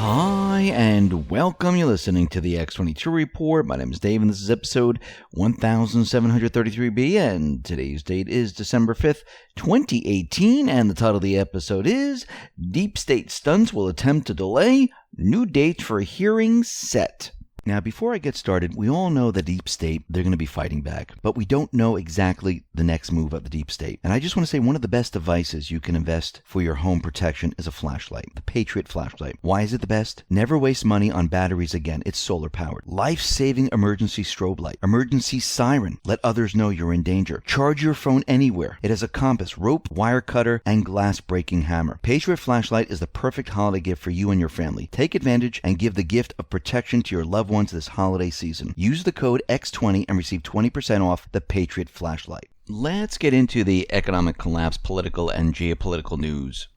Hi, and welcome. You're listening to the X22 Report. My name is Dave, and this is episode 1733B, and today's date is December 5th, 2018, and the title of the episode is Deep State Stunts Will Attempt to Delay New Dates for Hearings Set. Now, before I get started, we all know the Deep State, they're going to be fighting back, but we don't know exactly the next move of the Deep State. And I just want to say one of the best devices you can invest for your home protection is a flashlight, the Patriot flashlight. Why is it the best? Never waste money on batteries again. It's solar powered. Life-saving emergency strobe light, emergency siren. Let others know you're in danger. Charge your phone anywhere. It has a compass, rope, wire cutter, and glass breaking hammer. Patriot flashlight is the perfect holiday gift for you and your family. Take advantage and give the gift of protection to your loved ones this holiday season. Use the code X20 and receive 20% off the Patriot flashlight. Let's get into the economic collapse, political and geopolitical news.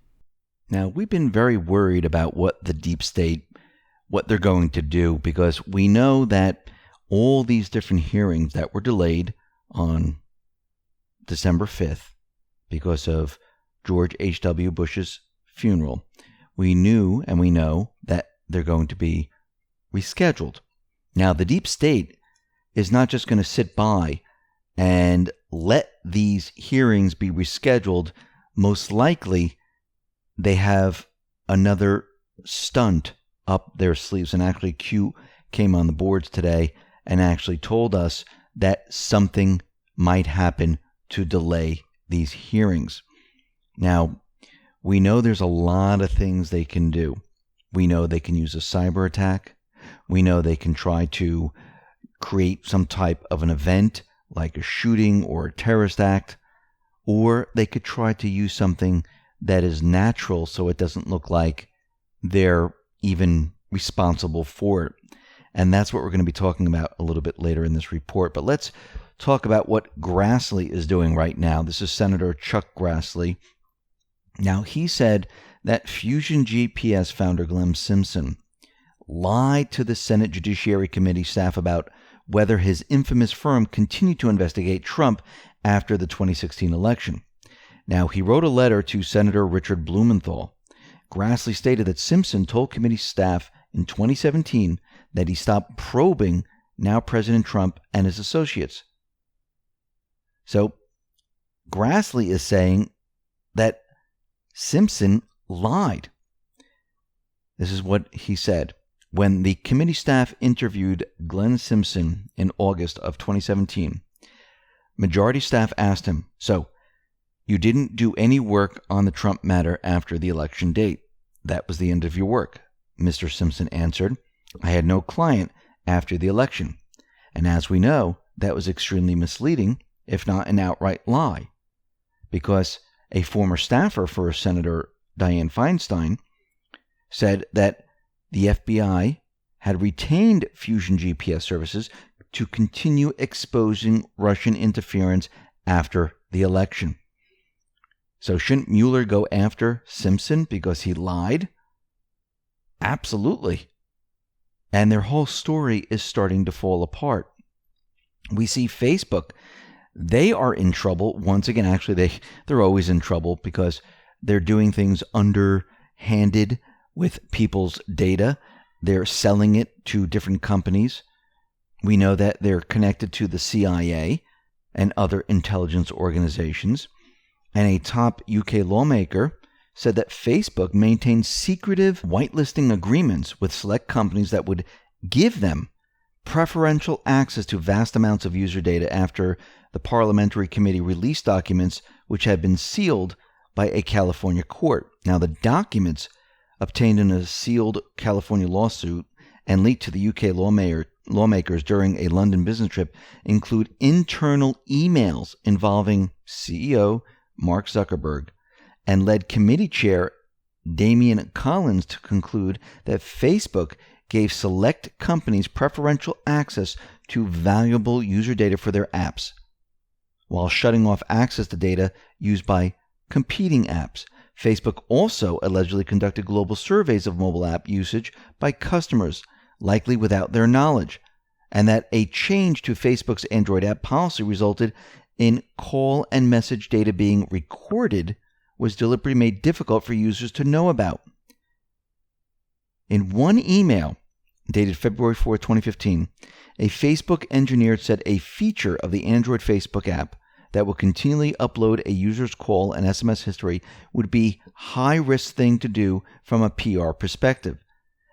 Now, we've been very worried about what the Deep State, what they're going to do, because we know that all these different hearings that were delayed on December 5th because of George H.W. Bush's funeral, we knew and we know that they're going to be rescheduled. Now, the Deep State is not just going to sit by and let these hearings be rescheduled. Most likely, they have another stunt up their sleeves. And actually, Q came on the boards today and actually told us that something might happen to delay these hearings. Now, we know there's a lot of things they can do. We know they can use a cyber attack. We know they can try to create some type of an event like a shooting or a terrorist act, or they could try to use something that is natural so it doesn't look like they're even responsible for it. And that's what we're going to be talking about a little bit later in this report. But let's talk about what Grassley is doing right now. This is Senator Chuck Grassley. Now, he said that Fusion GPS founder Glenn Simpson lied to the Senate Judiciary Committee staff about whether his infamous firm continued to investigate Trump after the 2016 election. Now, he wrote a letter to Senator Richard Blumenthal. Grassley stated that Simpson told committee staff in 2017 that he stopped probing now President Trump and his associates. So, Grassley is saying that Simpson lied. This is what he said. When the committee staff interviewed Glenn Simpson in August of 2017, majority staff asked him, "So, you didn't do any work on the Trump matter after the election date. That was the end of your work." Mr. Simpson answered, "I had no client after the election." And as we know, that was extremely misleading, if not an outright lie, because a former staffer for Senator Dianne Feinstein said that the FBI had retained Fusion GPS services to continue exposing Russian interference after the election. So shouldn't Mueller go after Simpson because he lied? Absolutely. And their whole story is starting to fall apart. We see Facebook. They are in trouble. Once again, actually, they're always in trouble because they're doing things underhanded with people's data. They're selling it to different companies. We know that they're connected to the CIA and other intelligence organizations. And a top UK lawmaker said that Facebook maintains secretive whitelisting agreements with select companies that would give them preferential access to vast amounts of user data after the parliamentary committee released documents which had been sealed by a California court. Now, the documents obtained in a sealed California lawsuit and leaked to the UK lawmakers during a London business trip include internal emails involving CEO Mark Zuckerberg and led committee chair Damian Collins to conclude that Facebook gave select companies preferential access to valuable user data for their apps, while shutting off access to data used by competing apps. Facebook also allegedly conducted global surveys of mobile app usage by customers, likely without their knowledge, and that a change to Facebook's Android app policy resulted in call and message data being recorded was deliberately made difficult for users to know about. In one email dated February 4, 2015, a Facebook engineer said a feature of the Android Facebook app that will continually upload a user's call and SMS history would be a high-risk thing to do from a PR perspective.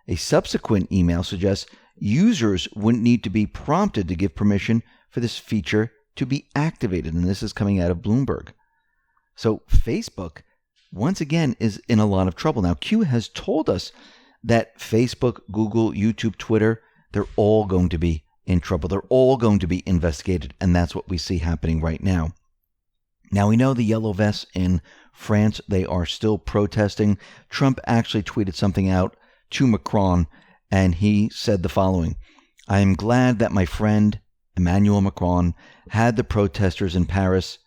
A subsequent email suggests users wouldn't need to be prompted to give permission for this feature to be activated, and this is coming out of Bloomberg. So Facebook, once again, is in a lot of trouble. Now, Q has told us that Facebook, Google, YouTube, Twitter, they're all going to be in trouble. They're all going to be investigated, and that's what we see happening right now. Now, we know the yellow vests in France, they are still protesting. Trump actually tweeted something out to Macron, and he said the following: "I am glad that my friend Emmanuel Macron had the protesters in Paris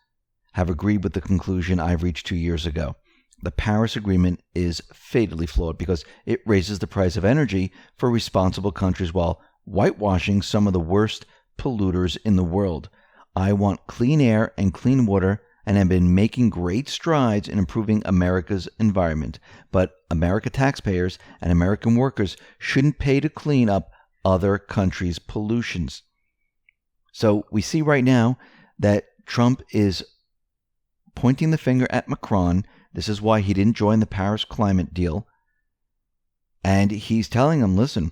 have agreed with the conclusion I've reached 2 years ago. The Paris Agreement is fatally flawed because it raises the price of energy for responsible countries while whitewashing some of the worst polluters in the world. I want clean air and clean water and have been making great strides in improving America's environment. But American taxpayers and American workers shouldn't pay to clean up other countries' pollutions." So we see right now that Trump is pointing the finger at Macron. This is why he didn't join the Paris climate deal. And he's telling him, listen,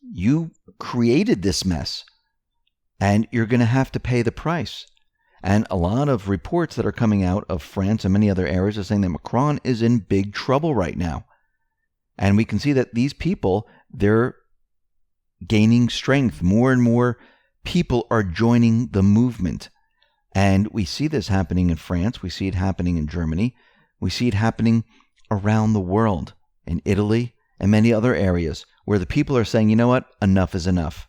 you created this mess and you're going to have to pay the price. And a lot of reports that are coming out of France and many other areas are saying that Macron is in big trouble right now. And we can see that these people, they're gaining strength. More and more people are joining the movement. And we see this happening in France. We see it happening in Germany. We see it happening around the world, in Italy and many other areas where the people are saying, you know what, enough is enough.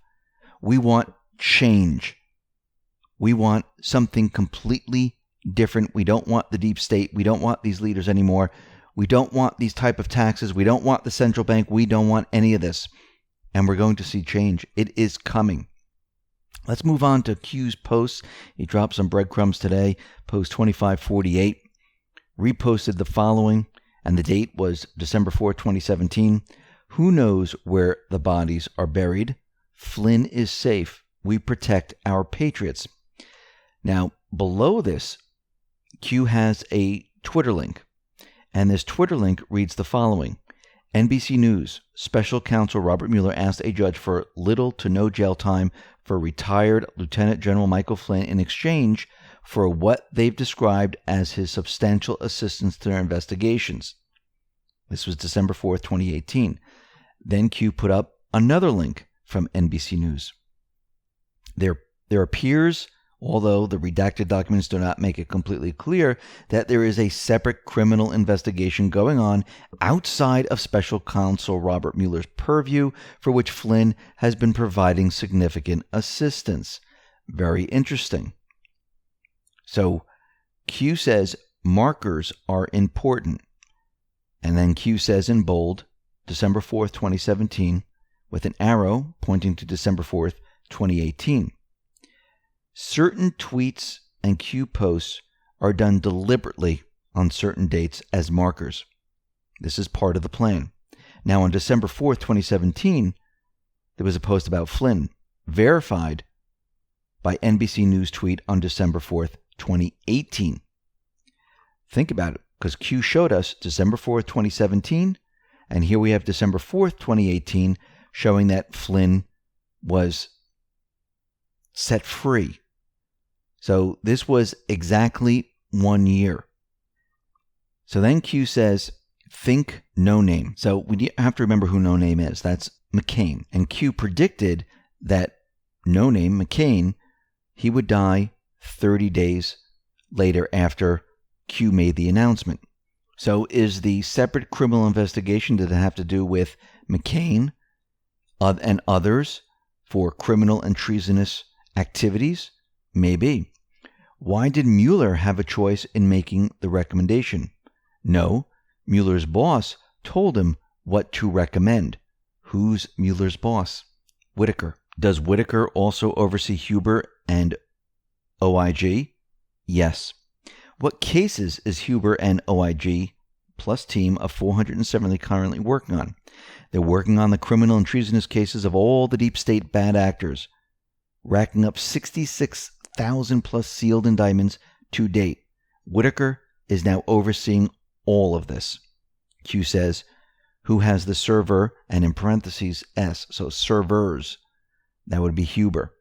We want change. We want something completely different. We don't want the deep state. We don't want these leaders anymore. We don't want these type of taxes. We don't want the central bank. We don't want any of this. And we're going to see change. It is coming. Let's move on to Q's posts. He dropped some breadcrumbs today. Post 2548 reposted the following, and the date was December 4, 2017. "Who knows where the bodies are buried? Flynn is safe. We protect our patriots." Now, below this, Q has a Twitter link, and this Twitter link reads the following: NBC News, Special Counsel Robert Mueller asked a judge for little to no jail time for retired Lieutenant General Michael Flynn in exchange for what they've described as his substantial assistance to their investigations. This was December 4th, 2018. Then Q put up another link from NBC News. There appears, although the redacted documents do not make it completely clear, that there is a separate criminal investigation going on outside of Special Counsel Robert Mueller's purview, for which Flynn has been providing significant assistance. Very interesting. So Q says markers are important. And then Q says in bold, December 4th, 2017, with an arrow pointing to December 4th, 2018. Certain tweets and Q posts are done deliberately on certain dates as markers. This is part of the plan. Now, on December 4th, 2017, there was a post about Flynn, verified by NBC News tweet on December 4th, 2018. Think about it, because Q showed us December 4th, 2017, and here we have December 4th, 2018, showing that Flynn was set free. So this was exactly 1 year. So then Q says, think No Name. So we have to remember who No Name is. That's McCain. And Q predicted that No Name, McCain, he would die 30 days later after Q made the announcement. So is the separate criminal investigation, did it have to do with McCain and others for criminal and treasonous activities? Maybe. Why did Mueller have a choice in making the recommendation? No, Mueller's boss told him what to recommend. Who's Mueller's boss? Whitaker. Does Whitaker also oversee Huber and OIG? Yes. What cases is Huber and OIG plus team of 470 currently working on. They're working on the criminal and treasonous cases of all the deep state bad actors, racking up 66,000 plus sealed indictments to date. Whitaker is now overseeing all of this. Q says, who has the server, and in parentheses S, so servers, that would be Huber,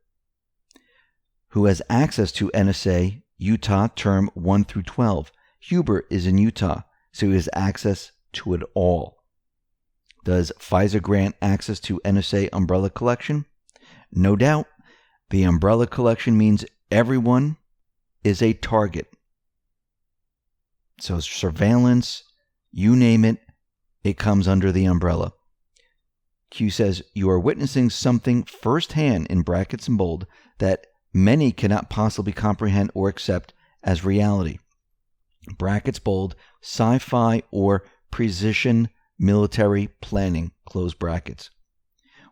who has access to NSA, Utah, term 1 through 12. Huber is in Utah, so he has access to it all. Does FISA grant access to NSA umbrella collection? No doubt. The umbrella collection means everyone is a target. So surveillance, you name it, it comes under the umbrella. Q says, you are witnessing something firsthand, in brackets and bold, that many cannot possibly comprehend or accept as reality. Brackets bold, sci-fi or precision military planning, close brackets.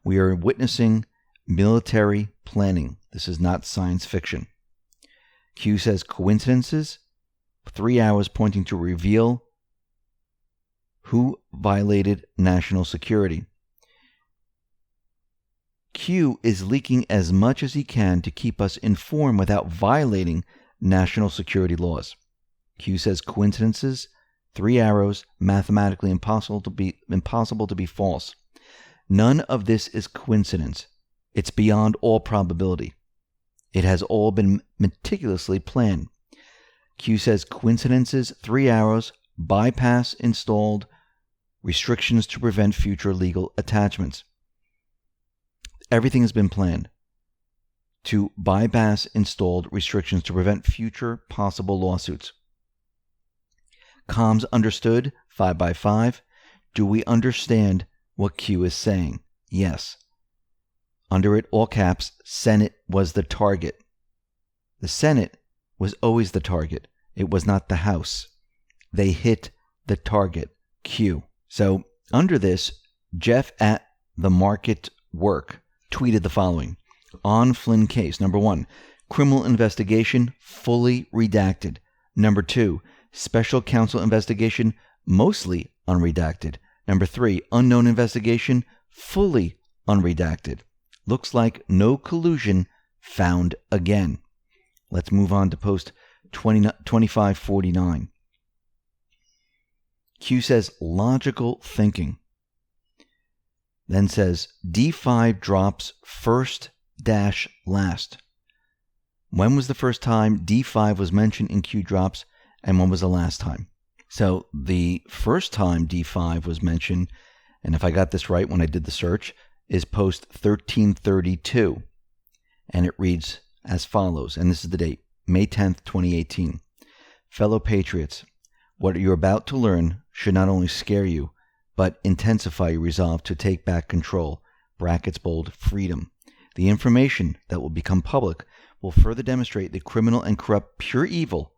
We are witnessing military planning. This is not science fiction. Q says, coincidences, 3 hours pointing to reveal who violated national security. Q is leaking as much as he can to keep us informed without violating national security laws. Q says coincidences, 3 arrows, mathematically impossible to be false. None of this is coincidence. It's beyond all probability. It has all been meticulously planned. Q says coincidences, 3 arrows, bypass installed, restrictions to prevent future legal attachments. Everything has been planned to bypass installed restrictions to prevent future possible lawsuits. Comms understood, 5 by 5. Do we understand what Q is saying? Yes. Under it, all caps, Senate was the target. The Senate was always the target. It was not the House. They hit the target, Q. So under this, Jeff at the Market Work tweeted the following. On Flynn case, number 1, criminal investigation fully redacted. Number 2, special counsel investigation mostly unredacted. Number 3, unknown investigation fully unredacted. Looks like no collusion found again. Let's move on to post 2549. Q says logical thinking. Then says D5 drops first dash last. When was the first time D5 was mentioned in Q drops, and when was the last time? So the first time D5 was mentioned, and if I got this right when I did the search, is post 1332. And it reads as follows, and this is the date, May 10th, 2018. Fellow patriots, what you're about to learn should not only scare you, but intensify your resolve to take back control, brackets bold, freedom. The information that will become public will further demonstrate the criminal and corrupt pure evil,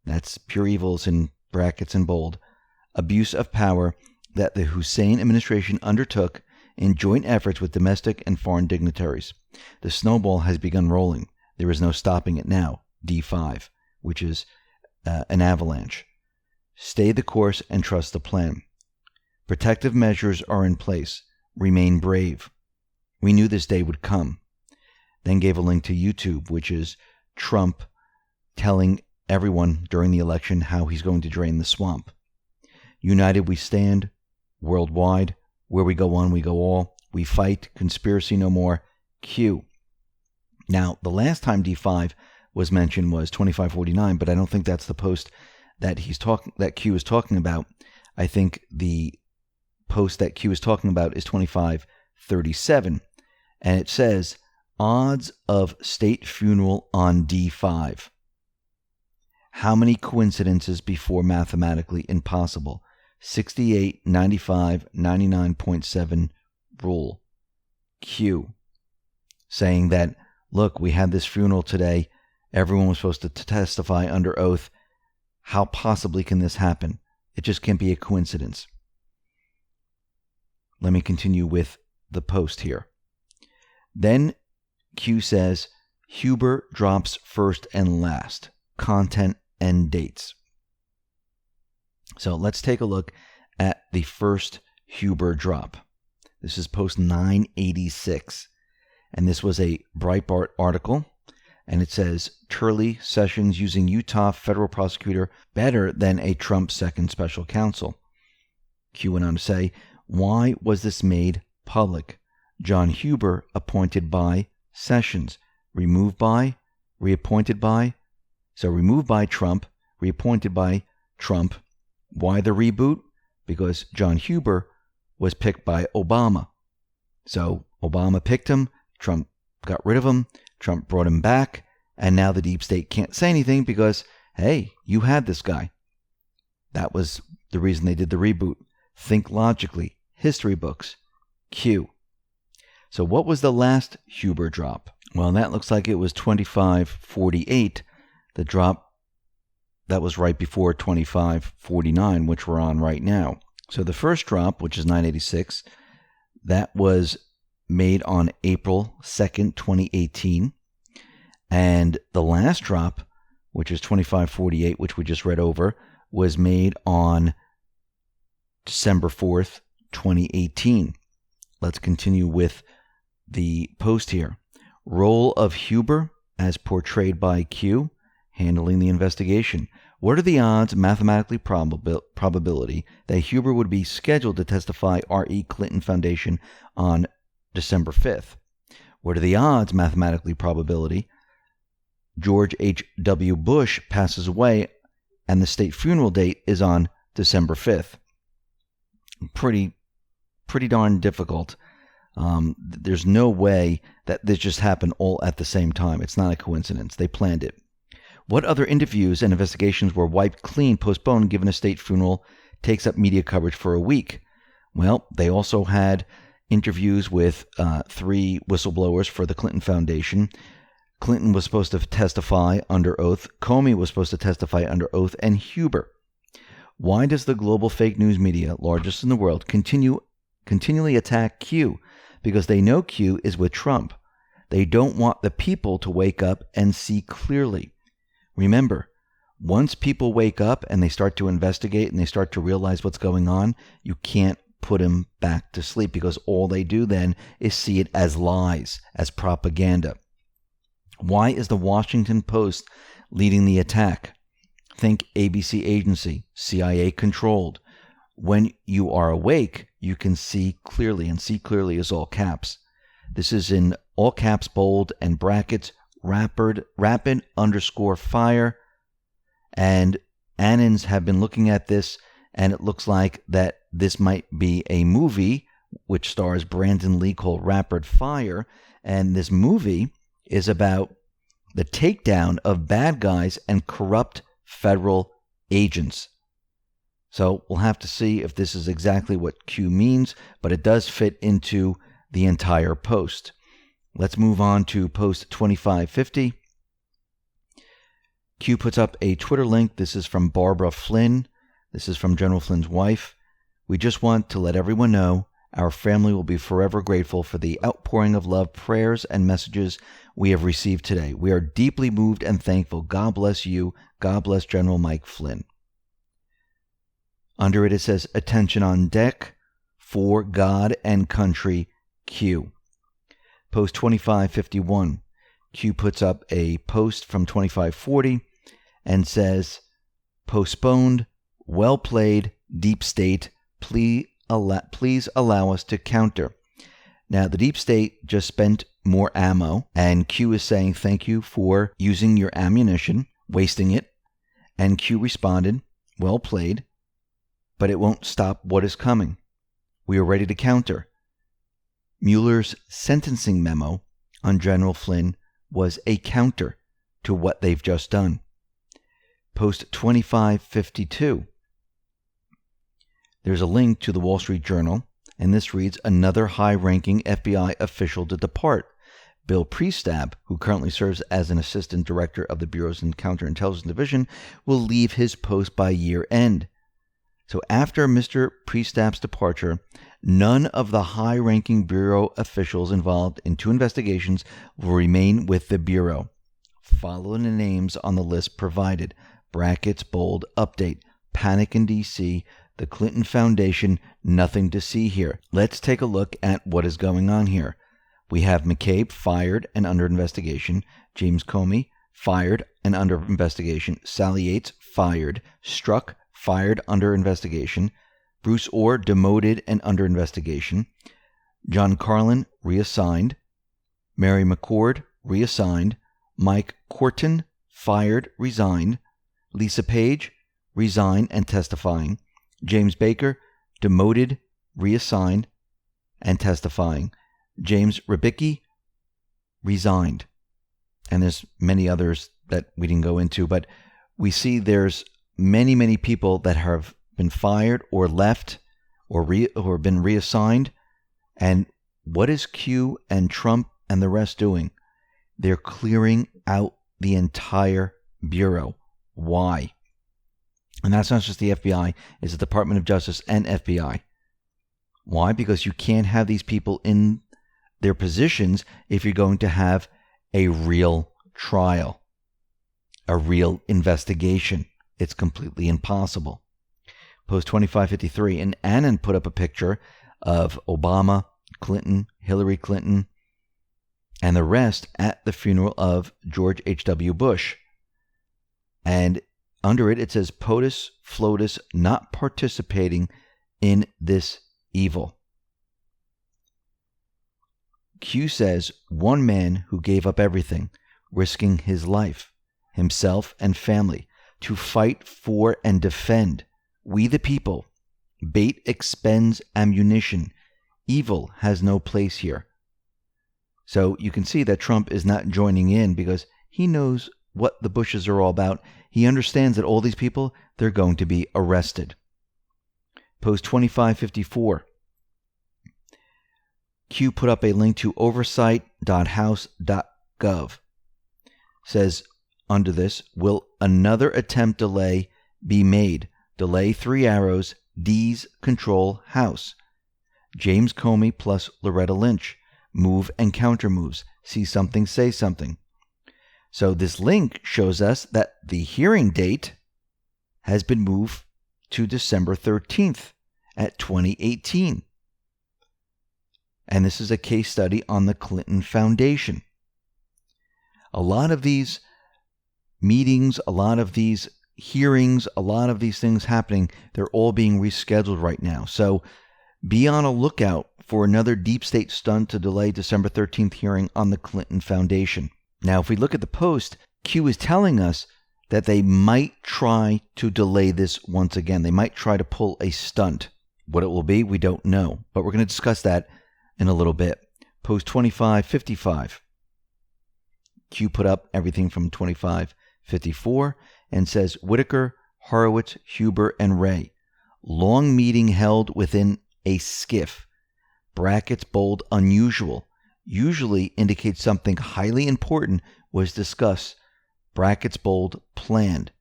that's pure evils in brackets and bold, abuse of power that the Hussein administration undertook in joint efforts with domestic and foreign dignitaries. The snowball has begun rolling. There is no stopping it now, D5, which is an avalanche. Stay the course and trust the plan. Protective measures are in place. Remain brave. We knew this day would come. Then gave a link to YouTube, which is Trump telling everyone during the election how he's going to drain the swamp. United we stand, worldwide, where we go one, we go all. We fight, conspiracy no more, Q. Now, the last time D5 was mentioned was 2549, but I don't think that's the post that Q is talking about. I think the post that Q is talking about is 2537, and it says, odds of state funeral on D5. How many coincidences before mathematically impossible? 68, 95, 99.7 rule. Q. Saying that, look, we had this funeral today. Everyone was supposed to testify under oath. How possibly can this happen? It just can't be a coincidence. Let me continue with the post here. Then Q says, Huber drops first and last. Content and dates. So let's take a look at the first Huber drop. This is post 986. And this was a Breitbart article. And it says, Turley Sessions using Utah federal prosecutor better than a Trump second special counsel. Q went on to say, why was this made public? John Huber appointed by Sessions. Removed by, reappointed by. So removed by Trump, reappointed by Trump. Why the reboot? Because John Huber was picked by Obama. So Obama picked him, Trump got rid of him, Trump brought him back, and now the deep state can't say anything because, hey, you had this guy. That was the reason they did the reboot. Think logically. History books. Q. So what was the last Huber drop? Well, that looks like it was 2548, the drop that was right before 2549, which we're on right now. So the first drop, which is 986, that was made on April 2nd, 2018. And the last drop, which is 2548, which we just read over, was made on December 4th, 2018. Let's continue with the post here. Role of Huber as portrayed by Q, handling the investigation. What are the odds, mathematically probability, that Huber would be scheduled to testify R.E. Clinton Foundation on December 5th? What are the odds, mathematically probability, George H.W. Bush passes away and the state funeral date is on December 5th? Pretty darn difficult. There's no way that this just happened all at the same time. It's not a coincidence. They planned it. What other interviews and investigations were wiped clean, postponed, given a state funeral takes up media coverage for a week? Well, they also had interviews with 3 whistleblowers for the Clinton Foundation. Clinton was supposed to testify under oath. Comey was supposed to testify under oath, and Huber. Why does the global fake news media, largest in the world, continually attack Q? Because they know Q is with Trump. They don't want the people to wake up and see clearly. Remember, once people wake up and they start to investigate and they start to realize what's going on, you can't put them back to sleep because all they do then is see it as lies, as propaganda. Why is the Washington Post leading the attack? Think ABC agency, CIA controlled. When you are awake, you can see clearly, and see clearly is all caps. This is in all caps, bold, and brackets, rapid _fire. And Annans have been looking at this, and it looks like that this might be a movie which stars Brandon Lee called Rapid Fire. And this movie is about the takedown of bad guys and corrupt federal agents. So we'll have to see if this is exactly what Q means, but it does fit into the entire post. Let's move on to post 2550. Q puts up a Twitter link. This is from Barbara Flynn. This is from General Flynn's wife. We just want to let everyone know our family will be forever grateful for the outpouring of love, prayers, and messages we have received today. We are deeply moved and thankful. God bless you. God bless General Mike Flynn. Under it says, attention on deck for God and country, Q. Post 2551. Q puts up a post from 2540 and says, postponed, well played, deep state, please allow us to counter. Now, the deep state just spent more ammo, and Q is saying thank you for using your ammunition, wasting it. And Q responded, well played, but it won't stop what is coming. We are ready to counter. Mueller's sentencing memo on General Flynn was a counter to what they've just done. Post 2552. There's a link to the Wall Street Journal, and this reads, another high-ranking FBI official to depart. Bill Priestap, who currently serves as an assistant director of the Bureau's Counterintelligence Division, will leave his post by year end. So after Mr. Priestap's departure, none of the high-ranking Bureau officials involved in 2 investigations will remain with the Bureau. Follow the names on the list provided. Brackets, bold, update. panic in D.C., the Clinton Foundation, nothing to see here. Let's take a look at what is going on here. We have McCabe fired and under investigation. James Comey fired and under investigation. Sally Yates fired. Strzok fired under investigation. Bruce Orr demoted and under investigation. John Carlin reassigned. Mary McCord reassigned. Mike Corton fired, resigned. Lisa Page resigned and testifying. James Baker demoted, reassigned, and testifying. James Rybicki resigned. And there's many others that we didn't go into, but we see there's many people that have been fired or left or been reassigned. And what is Q and Trump and the rest doing? They're clearing out the entire bureau. Why? And that's not just the FBI, it's the Department of Justice and FBI. Why? Because you can't have these people in their positions if you're going to have a real trial, a real investigation. It's completely impossible. Post 2553, and Annan put up a picture of Obama, Clinton, Hillary Clinton, and the rest at the funeral of George H.W. Bush. And under it, it says, POTUS, FLOTUS, not participating in this evil. Q says, one man who gave up everything, risking his life, himself and family, to fight for and defend we the people. Bait expends ammunition. Evil has no place here. So you can see that Trump is not joining in because he knows what the Bushes are all about. He understands that all these people, they're going to be arrested. Post 2554. Q put up a link to oversight.house.gov. Says under this, will another attempt delay be made? Delay 3 arrows, D's control House. James Comey plus Loretta Lynch. Move and counter moves. See something, say something. So this link shows us that the hearing date has been moved to December 13th at 2018. And this is a case study on the Clinton Foundation. A lot of these meetings, a lot of these hearings, a lot of these things happening, they're all being rescheduled right now. So be on a lookout for another deep state stunt to delay December 13th hearing on the Clinton Foundation. Now, if we look at the Post, Q is telling us that they might try to delay this once again. They might try to pull a stunt. What it will be, we don't know. But we're going to discuss that in a little bit. Post 2555. Q put up everything from 2554 and says, Whitaker, Horowitz, Huber, and Ray. Long meeting held within a skiff. Brackets bold unusual. Usually indicates something highly important was discussed. Brackets bold planned.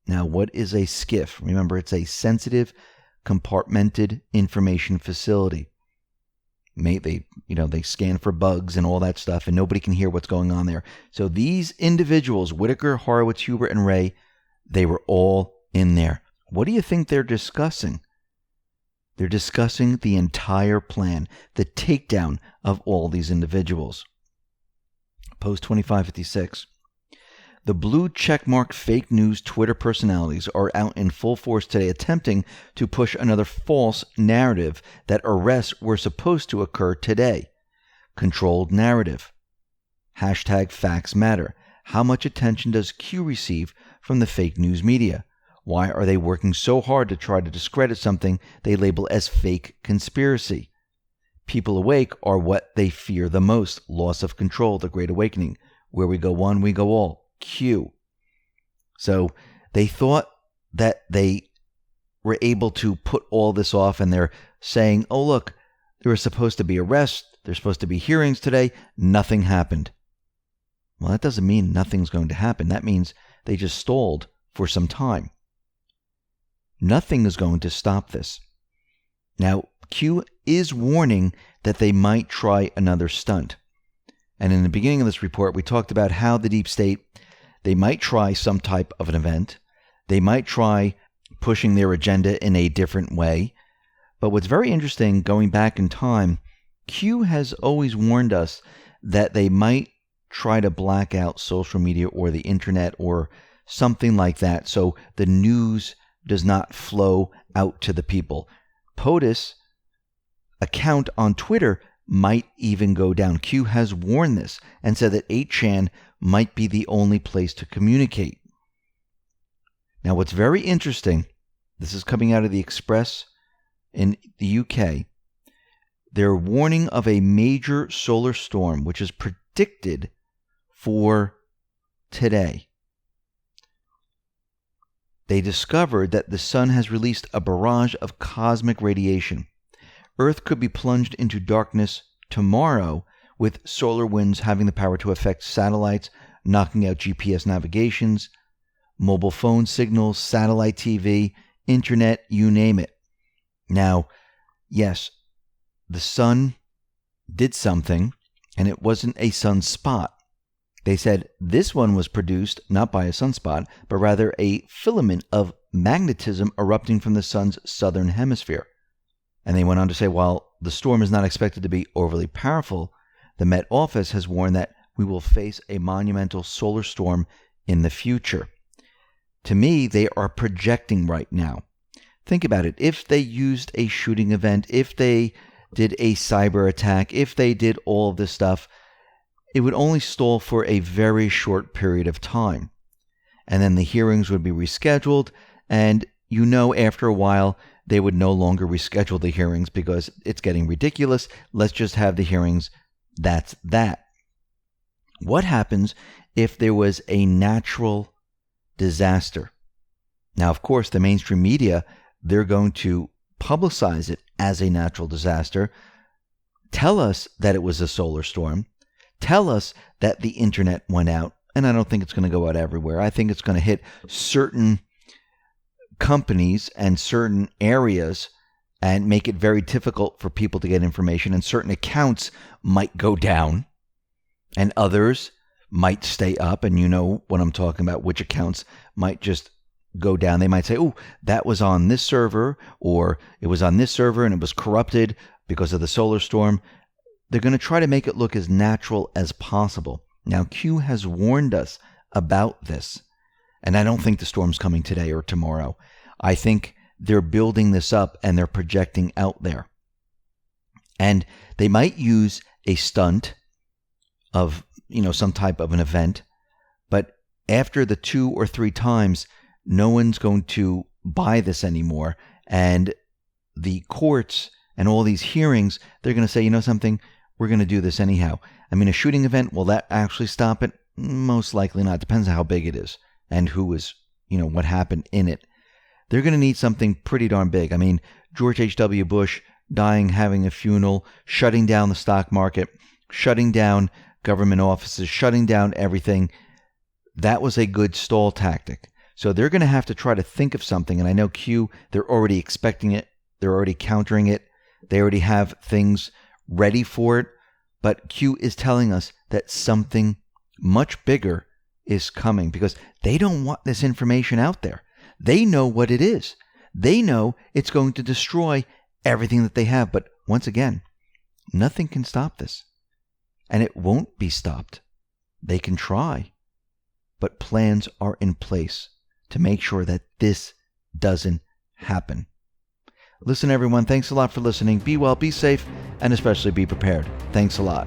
Now, what is a skiff? Remember, it's a sensitive, compartmented information facility. They scan for bugs and all that stuff, and nobody can hear what's going on there. So these individuals, Whitaker, Horowitz, Huber, and Ray, they were all in there. What do you think they're discussing? They're discussing the entire plan, the takedown of all these individuals. Post 2556. The blue checkmark fake news Twitter personalities are out in full force today attempting to push another false narrative that arrests were supposed to occur today. Controlled narrative. Hashtag facts matter. How much attention does Q receive from the fake news media? Why are they working so hard to try to discredit something they label as fake conspiracy? People awake are what they fear the most. Loss of control, the Great Awakening. Where we go one, we go all. Q. So they thought that they were able to put all this off, and they're saying, oh, look, there were supposed to be arrests. There's supposed to be hearings today. Nothing happened. Well, that doesn't mean nothing's going to happen. That means they just stalled for some time. Nothing is going to stop this. Now, Q is warning that they might try another stunt. And in the beginning of this report, we talked about how the deep state, they might try some type of an event. They might try keep pushing their agenda in a different way. But what's very interesting, going back in time, Q has always warned us that they might try to black out social media or the internet or something like that so the news does not flow out to the people. POTUS account on Twitter might even go down. Q has warned this and said that 8chan might be the only place to communicate. Now, what's very interesting, this is coming out of the Express in the UK. They're warning of a major solar storm, which is predicted for today. They discovered that the sun has released a barrage of cosmic radiation. Earth could be plunged into darkness tomorrow, with solar winds having the power to affect satellites, knocking out GPS navigations, mobile phone signals, satellite TV, internet, you name it. Now, yes, the sun did something, and it wasn't a sunspot. They said this one was produced not by a sunspot, but rather a filament of magnetism erupting from the sun's southern hemisphere. And they went on to say, while the storm is not expected to be overly powerful, the Met Office has warned that we will face a monumental solar storm in the future. To me, they are projecting right now. Think about it. If they used a shooting event, if they did a cyber attack, if they did all of this stuff, it would only stall for a very short period of time. And then the hearings would be rescheduled, and after a while, they would no longer reschedule the hearings because it's getting ridiculous. Let's just have the hearings. That's that. What happens if there was a natural disaster? Now, of course, the mainstream media, they're going to publicize it as a natural disaster, tell us that it was a solar storm, tell us that the internet went out, and I don't think it's going to go out everywhere. I think it's going to hit certain companies and certain areas and make it very difficult for people to get information, and certain accounts might go down and others might stay up, and you know what I'm talking about, which accounts might just go down. They might say, oh, that was on this server, or it was on this server and it was corrupted because of the solar storm. They're going to try to make it look as natural as possible. Now, Q has warned us about this, and I don't think the storm's coming today or tomorrow. I think they're building this up and they're projecting out there. And they might use a stunt of, some type of an event, but after the 2 or 3 times, no one's going to buy this anymore. And the courts and all these hearings, they're going to say, something, we're going to do this anyhow. I mean, a shooting event, will that actually stop it? Most likely not. Depends on how big it is and who is, what happened in it. They're going to need something pretty darn big. I mean, George H.W. Bush dying, having a funeral, shutting down the stock market, shutting down government offices, shutting down everything. That was a good stall tactic. So they're going to have to try to think of something. And I know Q, they're already expecting it. They're already countering it. They already have things ready for it. But Q is telling us that something much bigger is coming because they don't want this information out there. They know what it is. They know it's going to destroy everything that they have. But once again, nothing can stop this. And it won't be stopped. They can try. But plans are in place to make sure that this doesn't happen. Listen, everyone, thanks a lot for listening. Be well, be safe, and especially be prepared. Thanks a lot.